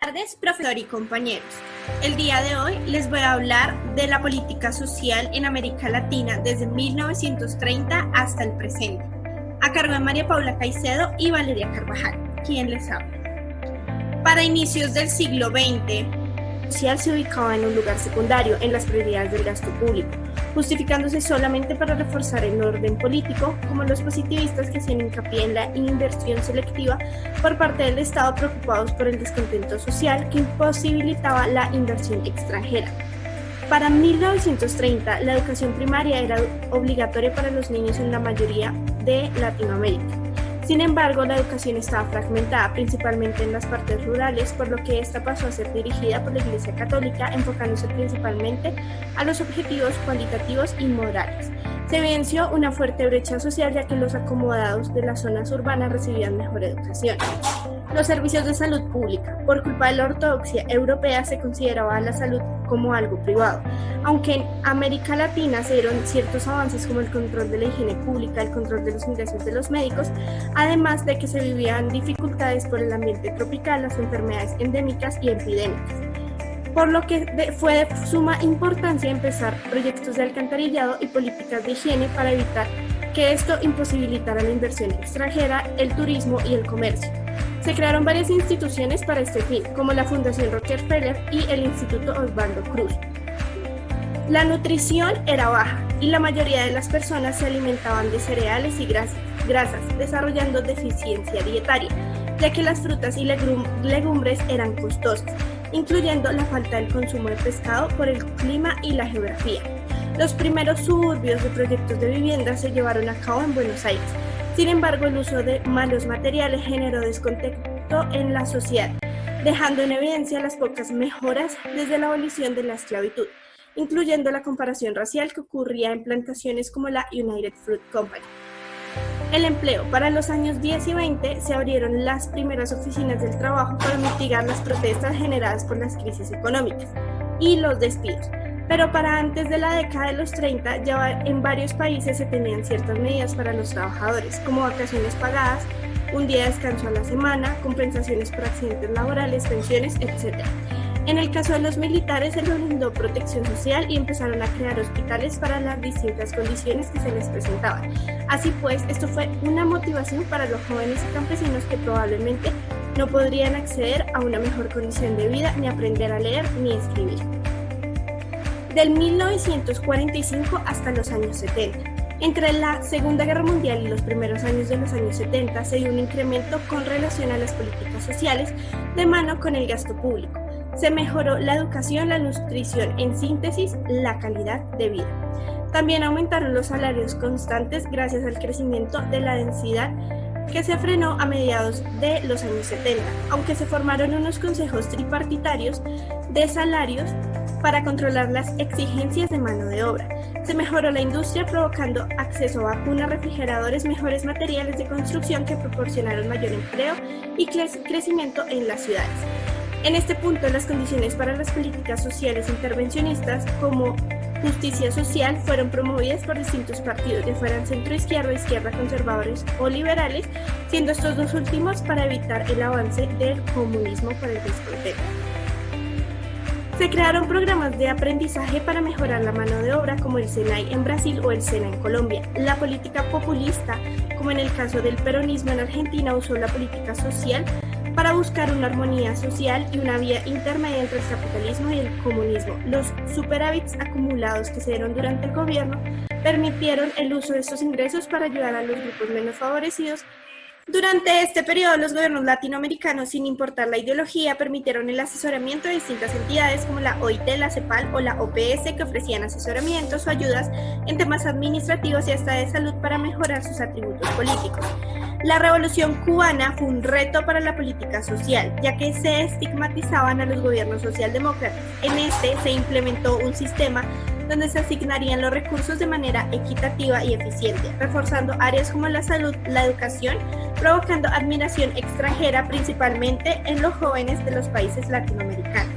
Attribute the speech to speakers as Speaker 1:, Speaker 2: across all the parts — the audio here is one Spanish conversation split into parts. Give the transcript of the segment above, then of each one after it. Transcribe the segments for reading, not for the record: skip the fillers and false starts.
Speaker 1: Buenas tardes, profesor y compañeros. El día de hoy les voy a hablar de la política social en América Latina desde 1930 hasta el presente, a cargo de María Paula Caicedo y Valeria Carvajal, quien les habla. Para inicios del siglo XX, la social se ubicaba en un lugar secundario en las prioridades del gasto público, justificándose solamente para reforzar el orden político, como los positivistas que hacían hincapié en la inversión selectiva por parte del Estado, preocupados por el descontento social que imposibilitaba la inversión extranjera. Para 1930, la educación primaria era obligatoria para los niños en la mayoría de Latinoamérica. Sin embargo, la educación estaba fragmentada, principalmente en las partes rurales, por lo que esta pasó a ser dirigida por la Iglesia Católica, enfocándose principalmente a los objetivos cualitativos y morales. Se evidenció una fuerte brecha social, ya que los acomodados de las zonas urbanas recibían mejor educación. Los servicios de salud pública. Por culpa de la ortodoxia europea se consideraba la salud como algo privado. Aunque en América Latina se dieron ciertos avances como el control de la higiene pública, el control de los ingresos de los médicos, además de que se vivían dificultades por el ambiente tropical, las enfermedades endémicas y epidémicas. Por lo que fue de suma importancia empezar proyectos de alcantarillado y políticas de higiene para evitar que esto imposibilitara la inversión extranjera, el turismo y el comercio. Se crearon varias instituciones para este fin, como la Fundación Rockefeller y el Instituto Osvaldo Cruz. La nutrición era baja y la mayoría de las personas se alimentaban de cereales y grasas, desarrollando deficiencia dietaria, ya que las frutas y legumbres eran costosas, incluyendo la falta del consumo de pescado por el clima y la geografía. Los primeros suburbios de proyectos de vivienda se llevaron a cabo en Buenos Aires. Sin embargo, el uso de malos materiales generó descontento en la sociedad, dejando en evidencia las pocas mejoras desde la abolición de la esclavitud, incluyendo la comparación racial que ocurría en plantaciones como la United Fruit Company. El empleo. Para los años 10 y 20 se abrieron las primeras oficinas del trabajo para mitigar las protestas generadas por las crisis económicas y los despidos. Pero para antes de la década de los 30, ya en varios países se tenían ciertas medidas para los trabajadores, como vacaciones pagadas, un día de descanso a la semana, compensaciones por accidentes laborales, pensiones, etc. En el caso de los militares se les brindó protección social y empezaron a crear hospitales para las distintas condiciones que se les presentaban. Así pues, esto fue una motivación para los jóvenes y campesinos que probablemente no podrían acceder a una mejor condición de vida, ni aprender a leer ni escribir. Del 1945 hasta los años 70. Entre la Segunda Guerra Mundial y los primeros años de los años 70 se dio un incremento con relación a las políticas sociales de mano con el gasto público. Se mejoró la educación, la nutrición, en síntesis, la calidad de vida. También aumentaron los salarios constantes gracias al crecimiento de la densidad que se frenó a mediados de los años 70, aunque se formaron unos consejos tripartitarios de salarios para controlar las exigencias de mano de obra. Se mejoró la industria provocando acceso a vacunas, refrigeradores, mejores materiales de construcción que proporcionaron mayor empleo y crecimiento en las ciudades. En este punto, las condiciones para las políticas sociales intervencionistas como justicia social fueron promovidas por distintos partidos, ya fueran centro-izquierda, izquierda, conservadores o liberales, siendo estos dos últimos para evitar el avance del comunismo por el descontento. Se crearon programas de aprendizaje para mejorar la mano de obra, como el SENAI en Brasil o el SENA en Colombia. La política populista, como en el caso del peronismo en Argentina, usó la política social para buscar una armonía social y una vía intermedia entre el capitalismo y el comunismo. Los superávits acumulados que se dieron durante el gobierno permitieron el uso de estos ingresos para ayudar a los grupos menos favorecidos. Durante este periodo, los gobiernos latinoamericanos, sin importar la ideología, permitieron el asesoramiento de distintas entidades como la OIT, la CEPAL o la OPS, que ofrecían asesoramientos o ayudas en temas administrativos y hasta de salud para mejorar sus atributos políticos. La Revolución Cubana fue un reto para la política social, ya que se estigmatizaban a los gobiernos socialdemócratas. En este se implementó un sistema donde se asignarían los recursos de manera equitativa y eficiente, reforzando áreas como la salud, la educación, provocando admiración extranjera principalmente en los jóvenes de los países latinoamericanos.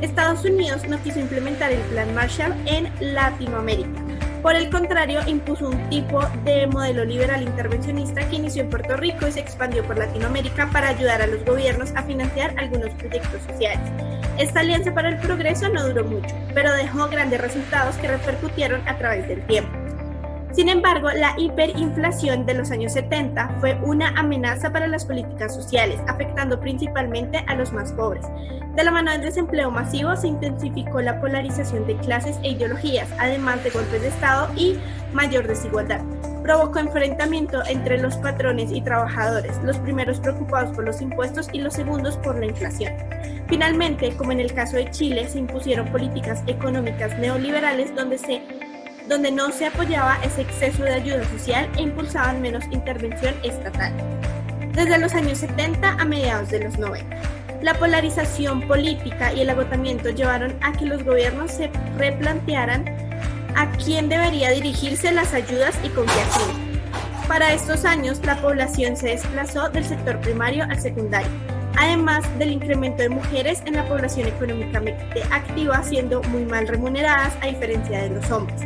Speaker 1: Estados Unidos no quiso implementar el Plan Marshall en Latinoamérica, Por el contrario, impuso un tipo de modelo liberal intervencionista que inició en Puerto Rico y se expandió por Latinoamérica para ayudar a los gobiernos a financiar algunos proyectos sociales. Esta alianza para el progreso no duró mucho, pero dejó grandes resultados que repercutieron a través del tiempo. Sin embargo, la hiperinflación de los años 70 fue una amenaza para las políticas sociales, afectando principalmente a los más pobres. De la mano del desempleo masivo se intensificó la polarización de clases e ideologías, además de golpes de Estado y mayor desigualdad. Provocó enfrentamiento entre los patrones y trabajadores, los primeros preocupados por los impuestos y los segundos por la inflación. Finalmente, como en el caso de Chile, se impusieron políticas económicas neoliberales donde no se apoyaba ese exceso de ayuda social e impulsaban menos intervención estatal. Desde los años 70 a mediados de los 90, la polarización política y el agotamiento llevaron a que los gobiernos se replantearan a quién debería dirigirse las ayudas y con qué fin. Para estos años, la población se desplazó del sector primario al secundario, además del incremento de mujeres en la población económicamente activa, siendo muy mal remuneradas a diferencia de los hombres.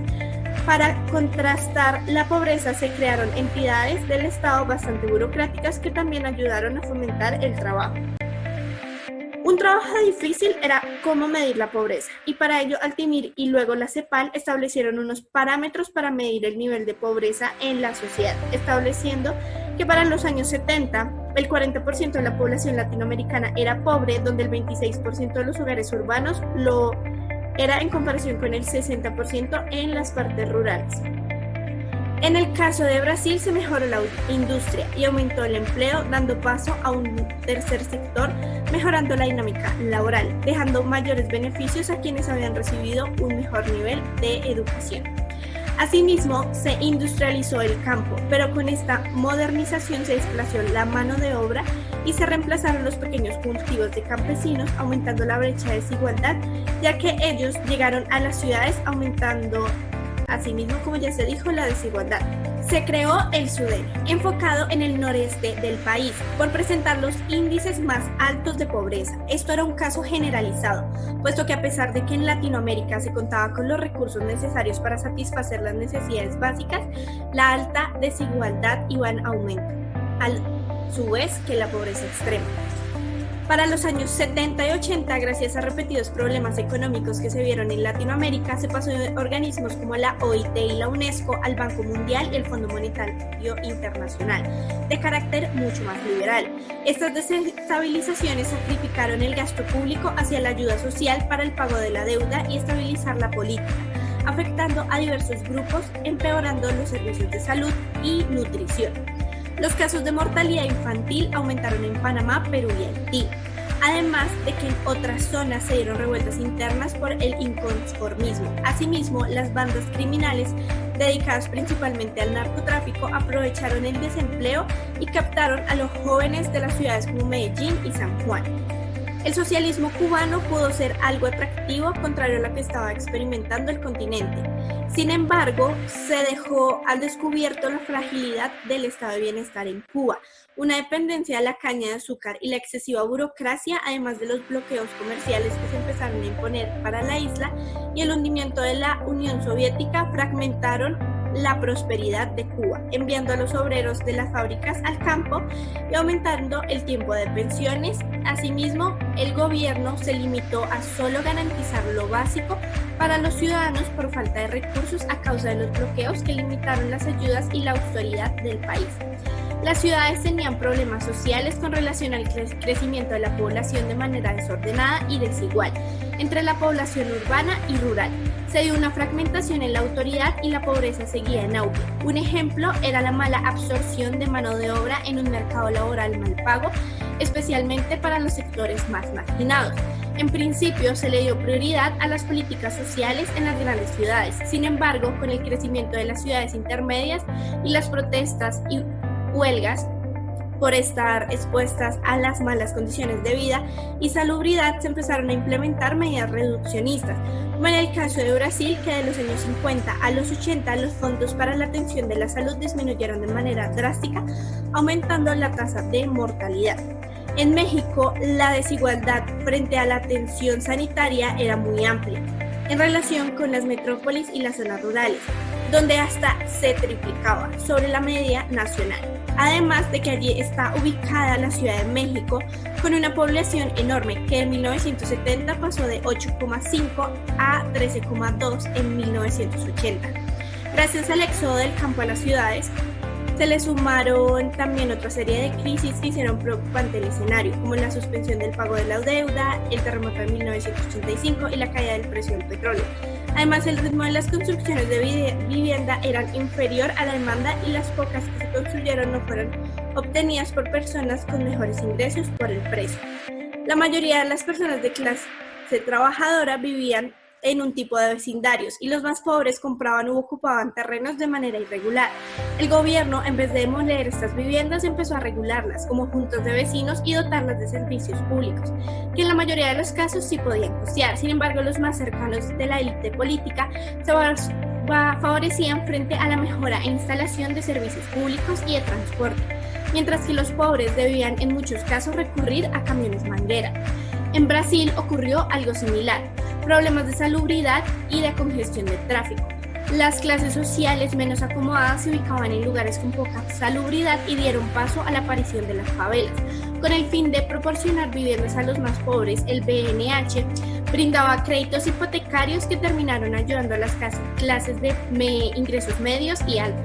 Speaker 1: Para contrastar la pobreza se crearon entidades del Estado bastante burocráticas que también ayudaron a fomentar el trabajo. Un trabajo difícil era cómo medir la pobreza, y para ello Altimir y luego la CEPAL establecieron unos parámetros para medir el nivel de pobreza en la sociedad, estableciendo que para los años 70 el 40% de la población latinoamericana era pobre, donde el 26% de los hogares urbanos lo era en comparación con el 60% en las partes rurales. En el caso de Brasil se mejoró la industria y aumentó el empleo, dando paso a un tercer sector, mejorando la dinámica laboral, dejando mayores beneficios a quienes habían recibido un mejor nivel de educación. Asimismo, se industrializó el campo, pero con esta modernización se desplazó la mano de obra y se reemplazaron los pequeños cultivos de campesinos, aumentando la brecha de desigualdad, ya que ellos llegaron a las ciudades, aumentando asimismo, como ya se dijo, la desigualdad. Se creó el SUDENE, enfocado en el noreste del país, por presentar los índices más altos de pobreza. Esto era un caso generalizado, puesto que a pesar de que en Latinoamérica se contaba con los recursos necesarios para satisfacer las necesidades básicas, la alta desigualdad iba en aumento, a su vez que la pobreza extrema. Para los años 70 y 80, gracias a repetidos problemas económicos que se vieron en Latinoamérica, se pasó de organismos como la OIT y la UNESCO al Banco Mundial y el Fondo Monetario Internacional, de carácter mucho más liberal. Estas desestabilizaciones sacrificaron el gasto público hacia la ayuda social para el pago de la deuda y estabilizar la política, afectando a diversos grupos, empeorando los servicios de salud y nutrición. Los casos de mortalidad infantil aumentaron en Panamá, Perú y Haití, además de que en otras zonas se dieron revueltas internas por el inconformismo. Asimismo, las bandas criminales dedicadas principalmente al narcotráfico aprovecharon el desempleo y captaron a los jóvenes de las ciudades como Medellín y San Juan. El socialismo cubano pudo ser algo atractivo, contrario a lo que estaba experimentando el continente. Sin embargo, se dejó al descubierto la fragilidad del estado de bienestar en Cuba, una dependencia de la caña de azúcar y la excesiva burocracia, además de los bloqueos comerciales que se empezaron a imponer para la isla, y el hundimiento de la Unión Soviética fragmentaron la prosperidad de Cuba, enviando a los obreros de las fábricas al campo y aumentando el tiempo de pensiones. Asimismo, el gobierno se limitó a solo garantizar lo básico para los ciudadanos por falta de recursos a causa de los bloqueos que limitaron las ayudas y la austeridad del país. Las ciudades tenían problemas sociales con relación al crecimiento de la población de manera desordenada y desigual entre la población urbana y rural. Se dio una fragmentación en la autoridad y la pobreza seguía en auge. Un ejemplo era la mala absorción de mano de obra en un mercado laboral mal pago, especialmente para los sectores más marginados. En principio, se le dio prioridad a las políticas sociales en las grandes ciudades. Sin embargo, con el crecimiento de las ciudades intermedias y las protestas y huelgas por estar expuestas a las malas condiciones de vida y salubridad, se empezaron a implementar medidas reduccionistas, como en el caso de Brasil, que de los años 50 a los 80 los fondos para la atención de la salud disminuyeron de manera drástica, aumentando la tasa de mortalidad. En México, la desigualdad frente a la atención sanitaria era muy amplia en relación con las metrópolis y las zonas rurales. donde hasta se triplicaba sobre la media nacional. Además de que allí está ubicada la Ciudad de México, con una población enorme que en 1970 pasó de 8,5 a 13,2 en 1980. Gracias al éxodo del campo a las ciudades, se le sumaron también otra serie de crisis que hicieron preocupante el escenario, como la suspensión del pago de la deuda, el terremoto de 1985 y la caída del precio del petróleo. Además, el ritmo de las construcciones de vivienda era inferior a la demanda y las pocas que se construyeron no fueron obtenidas por personas con mejores ingresos por el precio. La mayoría de las personas de clase trabajadora vivían en un tipo de vecindarios y los más pobres compraban u ocupaban terrenos de manera irregular. El gobierno, en vez de demoler estas viviendas, empezó a regularlas como juntas de vecinos y dotarlas de servicios públicos, que en la mayoría de los casos sí podían costear. Sin embargo, los más cercanos de la élite política se favorecían frente a la mejora e instalación de servicios públicos y de transporte, mientras que los pobres debían en muchos casos recurrir a camiones manguera. En Brasil ocurrió algo similar: problemas de salubridad y de congestión de tráfico. Las clases sociales menos acomodadas se ubicaban en lugares con poca salubridad y dieron paso a la aparición de las favelas. Con el fin de proporcionar viviendas a los más pobres, el BNH brindaba créditos hipotecarios que terminaron ayudando a las clases de ingresos medios y altos,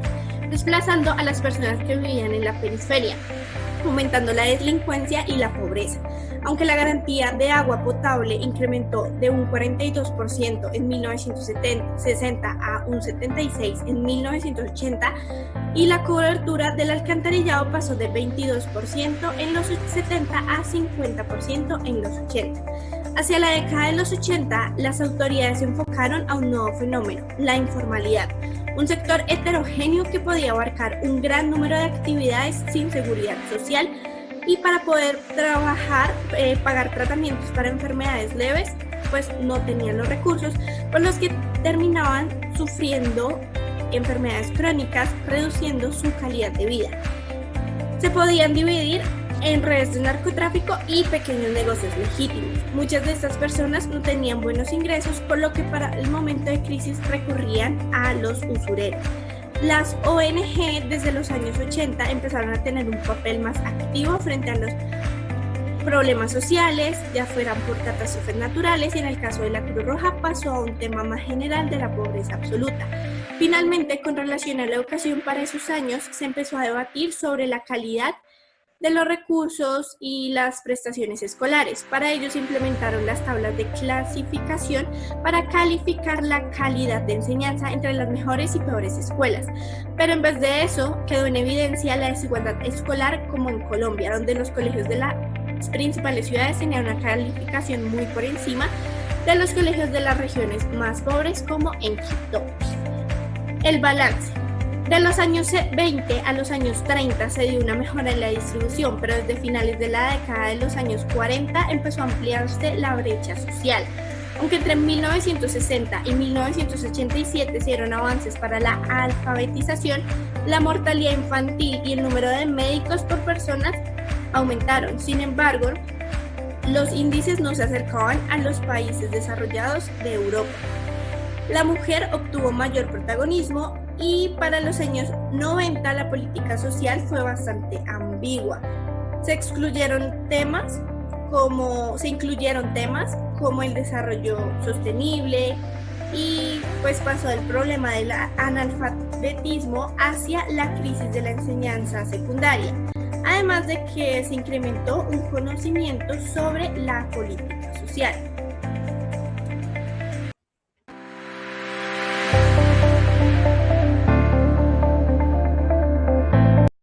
Speaker 1: desplazando a las personas que vivían en la periferia, aumentando la delincuencia y la pobreza. Aunque la garantía de agua potable incrementó de un 42% en 1960 a un 76% en 1980, y la cobertura del alcantarillado pasó de 22% en los 70 a 50% en los 80. Hacia la década de los 80, las autoridades se enfocaron a un nuevo fenómeno: la informalidad, un sector heterogéneo que podía abarcar un gran número de actividades sin seguridad social, y para poder pagar tratamientos para enfermedades leves, pues no tenían los recursos, por los que terminaban sufriendo enfermedades crónicas, reduciendo su calidad de vida. Se podían dividir en redes de narcotráfico y pequeños negocios legítimos. Muchas de estas personas no tenían buenos ingresos, por lo que para el momento de crisis recurrían a los usureros. Las ONG desde los años 80 empezaron a tener un papel más activo frente a los problemas sociales, ya fueran por catástrofes naturales, y en el caso de la Cruz Roja pasó a un tema más general de la pobreza absoluta. Finalmente, con relación a la educación, para esos años se empezó a debatir sobre la calidad de los recursos y las prestaciones escolares. Para ello se implementaron las tablas de clasificación para calificar la calidad de enseñanza entre las mejores y peores escuelas. Pero en vez de eso, quedó en evidencia la desigualdad escolar, como en Colombia, donde los colegios de las principales ciudades tenían una calificación muy por encima de los colegios de las regiones más pobres, como en Quito. El balance. De los años 20 a los años 30 se dio una mejora en la distribución, pero desde finales de la década de los años 40 empezó a ampliarse la brecha social. Aunque entre 1960 y 1987 se dieron avances para la alfabetización, la mortalidad infantil y el número de médicos por personas aumentaron. Sin embargo, los índices no se acercaban a los países desarrollados de Europa. La mujer obtuvo mayor protagonismo, y para los años 90 la política social fue bastante ambigua. Se incluyeron temas como el desarrollo sostenible, y pues pasó del problema del analfabetismo hacia la crisis de la enseñanza secundaria, además de que se incrementó un conocimiento sobre la política social.